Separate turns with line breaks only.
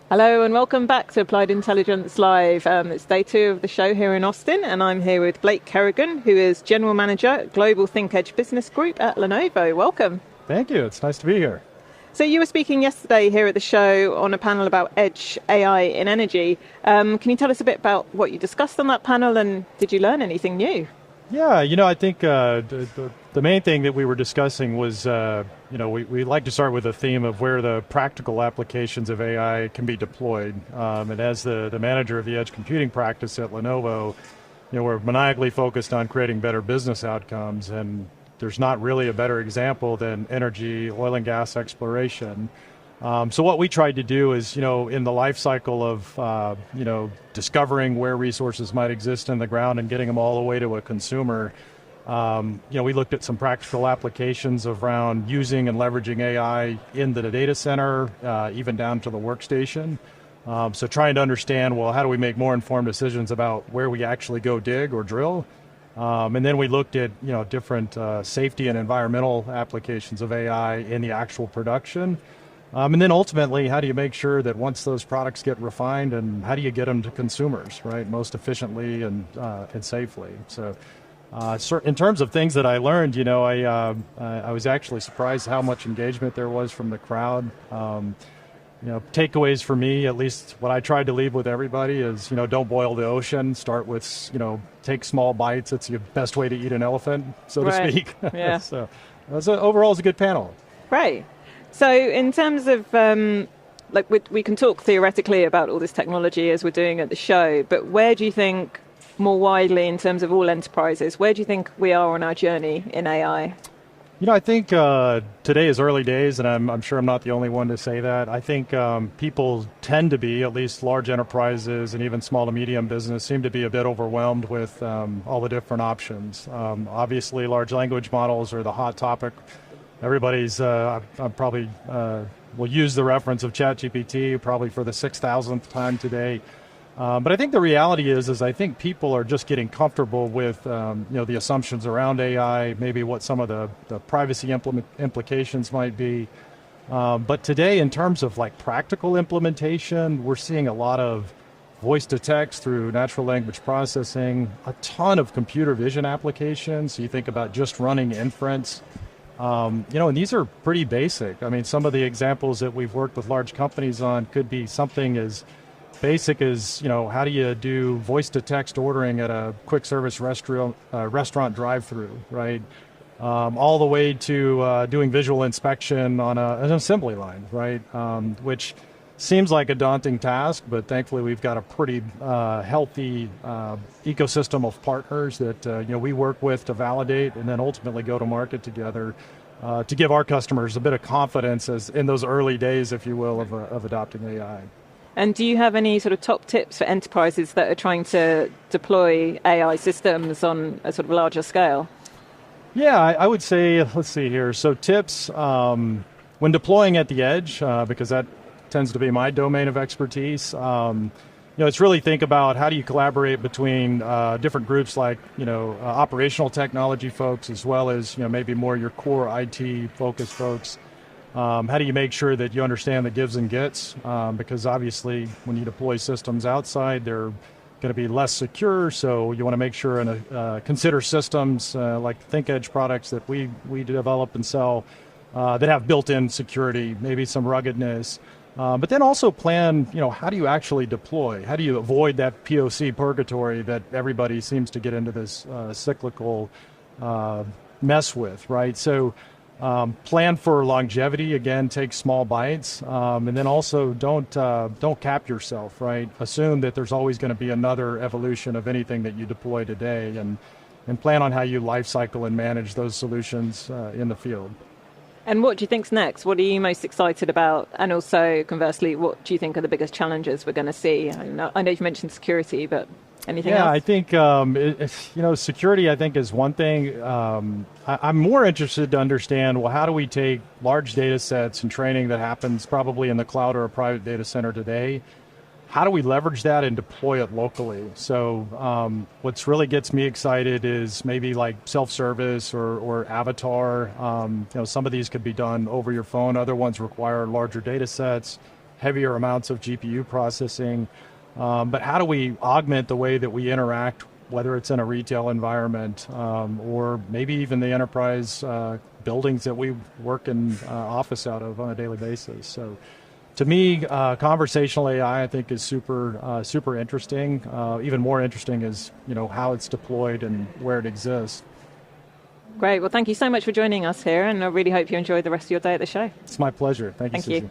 Hello and welcome back to Applied Intelligence Live. It's day two of the show here in Austin, and I'm here with Blake Kerrigan, who is General Manager, Global ThinkEdge Business Group at Lenovo. Welcome.
Thank you. It's nice to be here.
So you were speaking yesterday here at the show on a panel about Edge AI in energy. Can you tell us a bit about what you discussed on that panel, and did you learn anything new?
Yeah, I think the main thing that we were discussing was, we like to start with a theme of where the practical applications of AI can be deployed. And as the manager of the edge computing practice at Lenovo, we're maniacally focused on creating better business outcomes, and there's not really a better example than energy, oil and gas exploration. So what we tried to do is, in the life cycle of, discovering where resources might exist in the ground and getting them all the way to a consumer, we looked at some practical applications around using and leveraging AI in the data center, even down to the workstation. So trying to understand, well, how do we make more informed decisions about where we actually go dig or drill? And then we looked at, different safety and environmental applications of AI in the actual production. And then ultimately, how do you make sure that once those products get refined, and how do you get them to consumers, right, most efficiently and safely? So in terms of things that I learned, I was actually surprised how much engagement there was from the crowd. Takeaways for me, at least what I tried to leave with everybody is, don't boil the ocean. Start with, take small bites. It's the best way to eat an elephant, so to speak.
Yeah.
So overall, it's a good panel.
Right. So in terms of, we can talk theoretically about all this technology as we're doing at the show, but where do you think, more widely in terms of all enterprises, where do you think we are on our journey in AI?
I think today is early days, and I'm sure I'm not the only one to say that. I think people tend to be, at least large enterprises and even small to medium business, seem to be a bit overwhelmed with all the different options. Obviously, large language models are the hot topic. Everybody's probably will use the reference of ChatGPT probably for the 6,000th time today. But I think the reality is I think people are just getting comfortable with the assumptions around AI, maybe what some of the privacy implications might be. But today, in terms of practical implementation, we're seeing a lot of voice to text through natural language processing, a ton of computer vision applications. So you think about just running inference. And these are pretty basic. I mean, some of the examples that we've worked with large companies on could be something as basic as, how do you do voice to text ordering at a quick service restaurant drive-through, right? All the way to doing visual inspection on an assembly line, right? Which seems like a daunting task, but thankfully we've got a pretty healthy ecosystem of partners that we work with to validate and then ultimately go to market together to give our customers a bit of confidence as in those early days, if you will, of adopting AI.
And do you have any sort of top tips for enterprises that are trying to deploy AI systems on a sort of larger scale?
Yeah, I would say, let's see here. So tips, when deploying at the edge, because that tends to be my domain of expertise, it's really think about how do you collaborate between different groups like, operational technology folks, as well as, maybe more your core IT focused folks. How do you make sure that you understand the gives and gets? Because obviously when you deploy systems outside, they're going to be less secure. So you want to make sure and consider systems like ThinkEdge products that we develop and sell that have built-in security, maybe some ruggedness. But then also plan, how do you actually deploy? How do you avoid that POC purgatory that everybody seems to get into this cyclical mess with, right? So plan for longevity. Again, take small bites, and then also don't cap yourself. Right, assume that there's always going to be another evolution of anything that you deploy today, and plan on how you life cycle and manage those solutions in the field.
And what do you think's next? What are you most excited about? And also, conversely, what do you think are the biggest challenges we're going to see? I know you've mentioned security, but anything else?
Yeah, I think, security, I think, is one thing. I'm more interested to understand, well, how do we take large data sets and training that happens probably in the cloud or a private data center today? How do we leverage that and deploy it locally? So what's really gets me excited is maybe like self-service or avatar. Some of these could be done over your phone. Other ones require larger data sets. heavier amounts of GPU processing. But how do we augment the way that we interact, whether it's in a retail environment or maybe even the enterprise buildings that we work in office out of on a daily basis? So to me, conversational AI, I think, is super interesting. Even more interesting is, how it's deployed and where it exists.
Great. Well, thank you so much for joining us here, and I really hope you enjoy the rest of your day at the show.
It's my pleasure. Thank you, Susie.